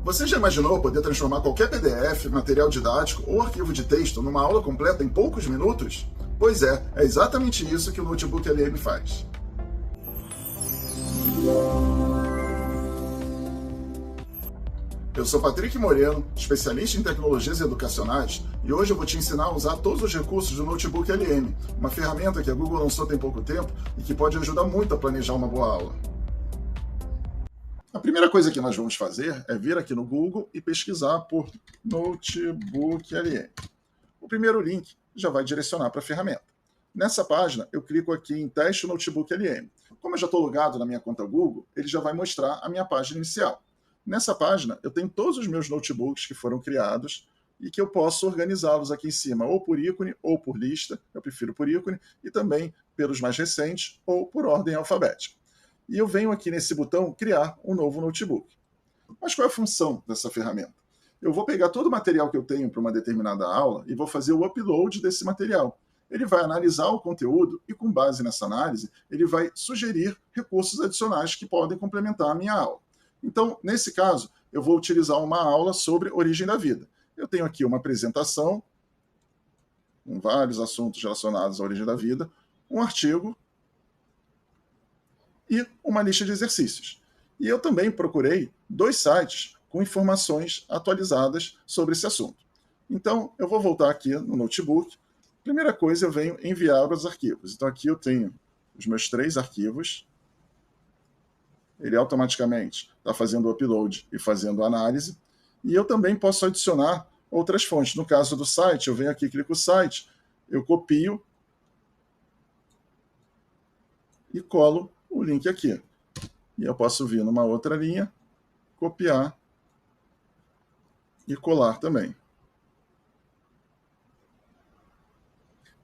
Você já imaginou poder transformar qualquer PDF, material didático ou arquivo de texto numa aula completa em poucos minutos? Pois é exatamente isso que o Notebook LM faz. Eu sou Patrick Moreno, especialista em tecnologias educacionais, e hoje eu vou te ensinar a usar todos os recursos do Notebook LM, uma ferramenta que a Google lançou tem pouco tempo e que pode ajudar muito a planejar uma boa aula. A primeira coisa que nós vamos fazer é vir aqui no Google e pesquisar por Notebook LM. O primeiro link já vai direcionar para a ferramenta. Nessa página, eu clico aqui em Teste Notebook LM. Como eu já estou logado na minha conta Google, ele já vai mostrar a minha página inicial. Nessa página, eu tenho todos os meus notebooks que foram criados e que eu posso organizá-los aqui em cima, ou por ícone ou por lista, eu prefiro por ícone, e também pelos mais recentes ou por ordem alfabética. E eu venho aqui nesse botão Criar um novo notebook. Mas qual é a função dessa ferramenta? Eu vou pegar todo o material que eu tenho para uma determinada aula e vou fazer o upload desse material. Ele vai analisar o conteúdo e, com base nessa análise, ele vai sugerir recursos adicionais que podem complementar a minha aula. Então, nesse caso, eu vou utilizar uma aula sobre origem da vida. Eu tenho aqui uma apresentação, com vários assuntos relacionados à origem da vida, um artigo e uma lista de exercícios. E eu também procurei 2 sites com informações atualizadas sobre esse assunto. Então, eu vou voltar aqui no notebook. Primeira coisa, eu venho enviar os arquivos. Então, aqui eu tenho os meus 3 arquivos. Ele automaticamente está fazendo o upload e fazendo a análise. E eu também posso adicionar outras fontes. No caso do site, eu venho aqui, clico no site, eu copio e colo o link aqui. E eu posso vir numa outra linha, copiar e colar também.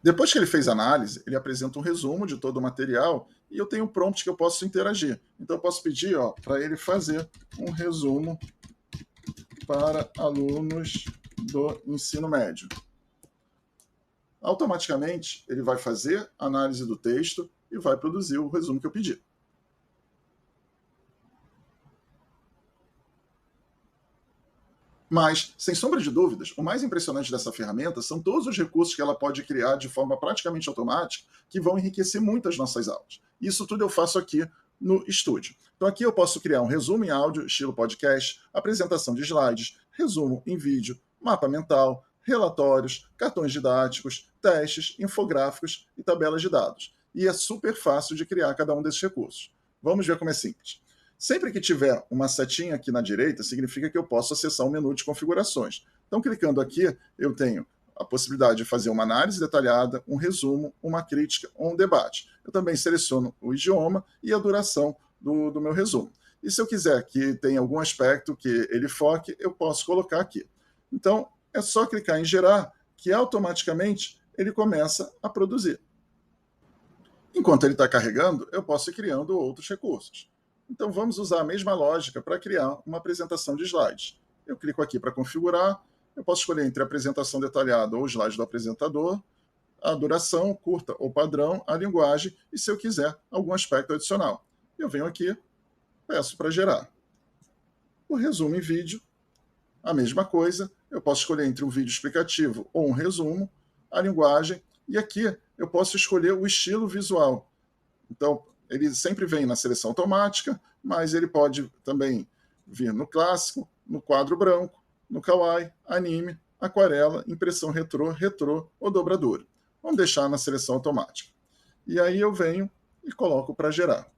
Depois que ele fez a análise, ele apresenta um resumo de todo o material e eu tenho um prompt que eu posso interagir. Então eu posso pedir para ele fazer um resumo para alunos do ensino médio. Automaticamente, ele vai fazer a análise do texto e vai produzir o resumo que eu pedi. Mas, sem sombra de dúvidas, o mais impressionante dessa ferramenta são todos os recursos que ela pode criar de forma praticamente automática que vão enriquecer muito as nossas aulas. Isso tudo eu faço aqui no estúdio. Então aqui eu posso criar um resumo em áudio, estilo podcast, apresentação de slides, resumo em vídeo, mapa mental, relatórios, cartões didáticos, testes, infográficos e tabelas de dados. E é super fácil de criar cada um desses recursos. Vamos ver como é simples. Sempre que tiver uma setinha aqui na direita, significa que eu posso acessar um menu de configurações. Então, clicando aqui, eu tenho a possibilidade de fazer uma análise detalhada, um resumo, uma crítica ou um debate. Eu também seleciono o idioma e a duração do meu resumo. E se eu quiser que tenha algum aspecto que ele foque, eu posso colocar aqui. Então, é só clicar em gerar, que automaticamente ele começa a produzir. Enquanto ele está carregando, eu posso ir criando outros recursos. Então, vamos usar a mesma lógica para criar uma apresentação de slides. Eu clico aqui para configurar, eu posso escolher entre a apresentação detalhada ou o slide do apresentador, a duração, curta ou padrão, a linguagem e, se eu quiser, algum aspecto adicional. Eu venho aqui, peço para gerar. O resumo em vídeo, a mesma coisa, eu posso escolher entre um vídeo explicativo ou um resumo, a linguagem, e aqui eu posso escolher o estilo visual. Então, ele sempre vem na seleção automática, mas ele pode também vir no clássico, no quadro branco, no kawaii, anime, aquarela, impressão retrô ou dobradura. Vamos deixar na seleção automática. E aí eu venho e coloco para gerar.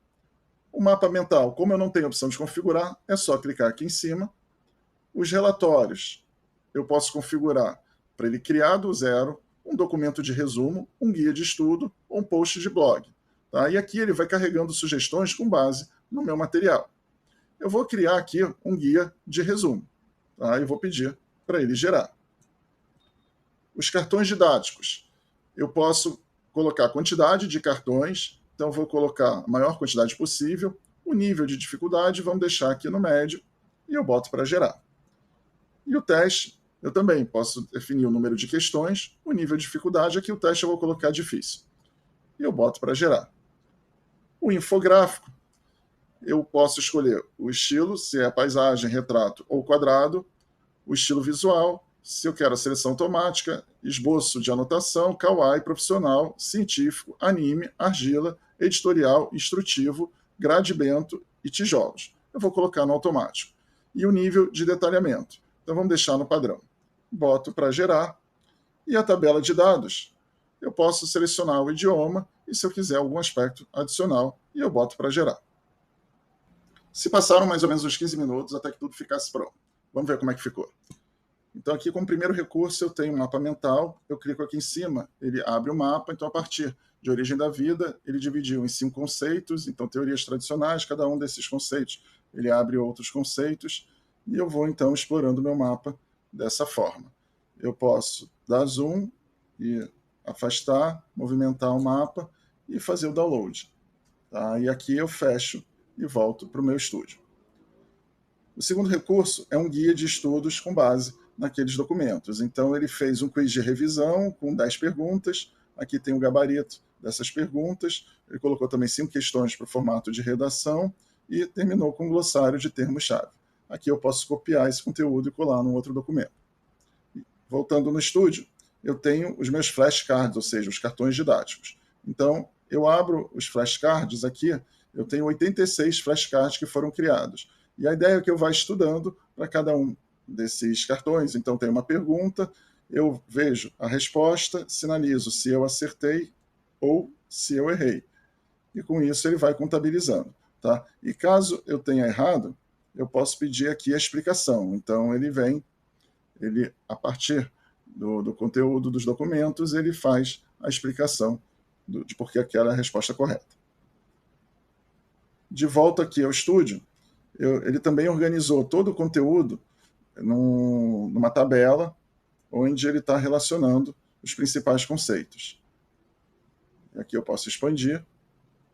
O mapa mental, como eu não tenho opção de configurar, é só clicar aqui em cima. Os relatórios, eu posso configurar para ele criar do zero um documento de resumo, um guia de estudo ou um post de blog. Tá? E aqui ele vai carregando sugestões com base no meu material. Eu vou criar aqui um guia de resumo. Tá? E vou pedir para ele gerar. Os cartões didáticos. Eu posso colocar a quantidade de cartões, então vou colocar a maior quantidade possível, o nível de dificuldade, vamos deixar aqui no médio, e eu boto para gerar. E o teste, eu também posso definir o número de questões, o nível de dificuldade, aqui o teste eu vou colocar difícil. E eu boto para gerar. O infográfico, eu posso escolher o estilo, se é paisagem, retrato ou quadrado, o estilo visual, se eu quero a seleção automática, esboço de anotação, kawaii, profissional, científico, anime, argila, editorial, instrutivo, gradimento e tijolos. Eu vou colocar no automático. E o nível de detalhamento. Então vamos deixar no padrão. Boto para gerar. E a tabela de dados, eu posso selecionar o idioma e, se eu quiser, algum aspecto adicional, e eu boto para gerar. Se passaram mais ou menos uns 15 minutos até que tudo ficasse pronto. Vamos ver como é que ficou. Então, aqui, como primeiro recurso, eu tenho um mapa mental. Eu clico aqui em cima, ele abre o mapa. Então, a partir de origem da vida, ele dividiu em 5 conceitos. Então, teorias tradicionais, cada um desses conceitos, ele abre outros conceitos. E eu vou, então, explorando o meu mapa dessa forma. Eu posso dar zoom e afastar, movimentar o mapa e fazer o download. Tá? E aqui eu fecho e volto para o meu estúdio. O segundo recurso é um guia de estudos com base naqueles documentos. Então, ele fez um quiz de revisão com 10 perguntas. Aqui tem o gabarito dessas perguntas. Ele colocou também 5 questões para o formato de redação e terminou com um glossário de termos-chave. Aqui eu posso copiar esse conteúdo e colar num outro documento. Voltando no estúdio, eu tenho os meus flashcards, ou seja, os cartões didáticos. Então, eu abro os flashcards aqui, eu tenho 86 flashcards que foram criados. E a ideia é que eu vá estudando para cada um desses cartões. Então, tem uma pergunta, eu vejo a resposta, sinalizo se eu acertei ou se eu errei. E com isso ele vai contabilizando. Tá? E caso eu tenha errado, eu posso pedir aqui a explicação. Então, ele vem, a partir do conteúdo dos documentos, ele faz a explicação de por que aquela é a resposta correta. De volta aqui ao estúdio, ele também organizou todo o conteúdo numa tabela onde ele está relacionando os principais conceitos. Aqui eu posso expandir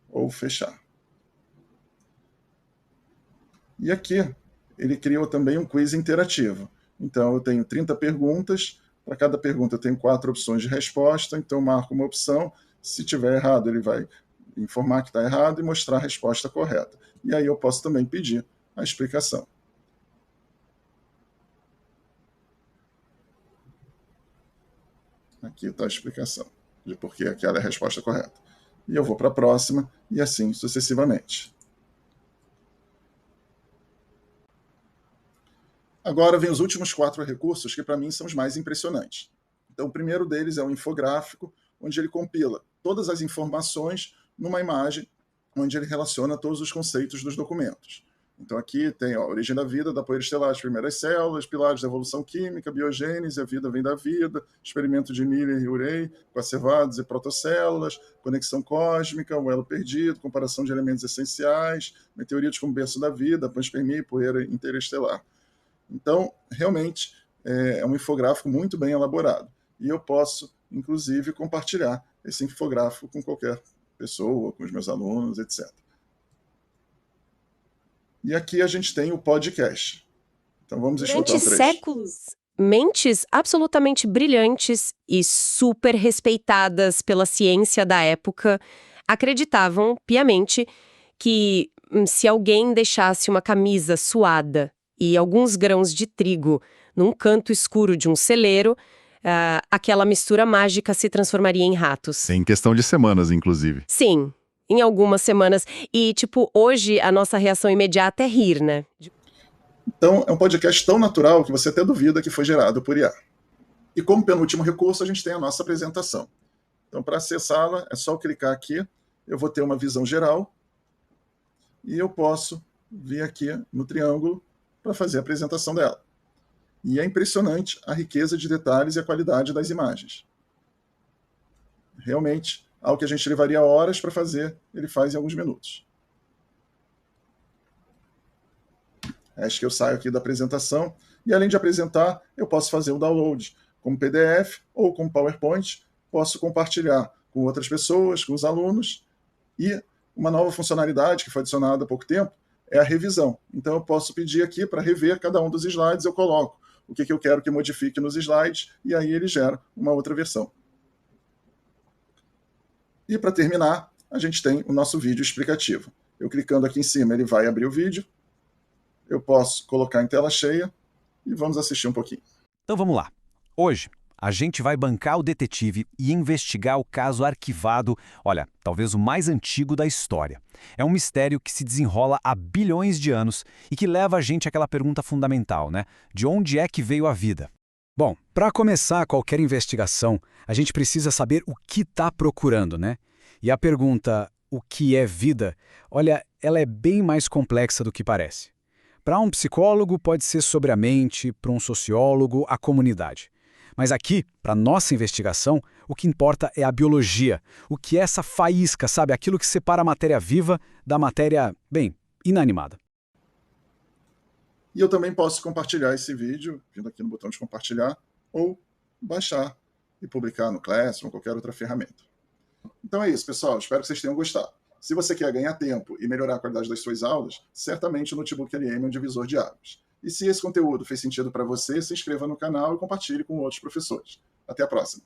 ou fechar. E aqui ele criou também um quiz interativo. Então eu tenho 30 perguntas, para cada pergunta eu tenho 4 opções de resposta, então eu marco uma opção, se tiver errado ele vai informar que está errado e mostrar a resposta correta. E aí eu posso também pedir a explicação. Aqui está a explicação de por que aquela é a resposta correta. E eu vou para a próxima e assim sucessivamente. Agora vem os últimos 4 recursos que para mim são os mais impressionantes. Então o primeiro deles é o infográfico, onde ele compila todas as informações numa imagem onde ele relaciona todos os conceitos dos documentos. Então aqui tem a origem da vida, da poeira estelar, as primeiras células, pilares da evolução química, biogênese, a vida vem da vida, experimento de Miller e Urey, coacervados e protocélulas, conexão cósmica, o elo perdido, comparação de elementos essenciais, meteoritos como berço da vida, panspermia e poeira interestelar. Então, realmente, é um infográfico muito bem elaborado. E eu posso, inclusive, compartilhar esse infográfico com qualquer pessoa, com os meus alunos, etc. E aqui a gente tem o podcast. Então vamos escutar um trecho. Durante séculos, mentes absolutamente brilhantes e super respeitadas pela ciência da época acreditavam piamente que se alguém deixasse uma camisa suada e alguns grãos de trigo num canto escuro de um celeiro, aquela mistura mágica se transformaria em ratos. Em questão de semanas, inclusive. Sim, em algumas semanas. E, hoje a nossa reação imediata é rir, né? Então, é um podcast tão natural que você até duvida que foi gerado por IA. E como penúltimo recurso, a gente tem a nossa apresentação. Então, para acessá-la, é só clicar aqui. Eu vou ter uma visão geral. E eu posso vir aqui no triângulo para fazer a apresentação dela. E é impressionante a riqueza de detalhes e a qualidade das imagens. Realmente, algo que a gente levaria horas para fazer, ele faz em alguns minutos. Acho que eu saio aqui da apresentação e, além de apresentar, eu posso fazer o download como PDF ou como PowerPoint, posso compartilhar com outras pessoas, com os alunos, e uma nova funcionalidade que foi adicionada há pouco tempo é a revisão. Então eu posso pedir aqui para rever cada um dos slides, eu coloco o que eu quero que modifique nos slides e aí ele gera uma outra versão. E para terminar, a gente tem o nosso vídeo explicativo. Eu clicando aqui em cima, ele vai abrir o vídeo. Eu posso colocar em tela cheia e vamos assistir um pouquinho. Então vamos lá. Hoje, a gente vai bancar o detetive e investigar o caso arquivado, olha, talvez o mais antigo da história. É um mistério que se desenrola há bilhões de anos e que leva a gente àquela pergunta fundamental, né? De onde é que veio a vida? Bom, para começar qualquer investigação, a gente precisa saber o que está procurando, né? E a pergunta, o que é vida? Olha, ela é bem mais complexa do que parece. Para um psicólogo, pode ser sobre a mente, para um sociólogo, a comunidade. Mas aqui, para nossa investigação, o que importa é a biologia. O que é essa faísca, sabe? Aquilo que separa a matéria viva da matéria, bem, inanimada. E eu também posso compartilhar esse vídeo, vindo aqui no botão de compartilhar, ou baixar e publicar no Classroom ou qualquer outra ferramenta. Então é isso, pessoal. Espero que vocês tenham gostado. Se você quer ganhar tempo e melhorar a qualidade das suas aulas, certamente o Notebook LM é um divisor de águas. E se esse conteúdo fez sentido para você, se inscreva no canal e compartilhe com outros professores. Até a próxima!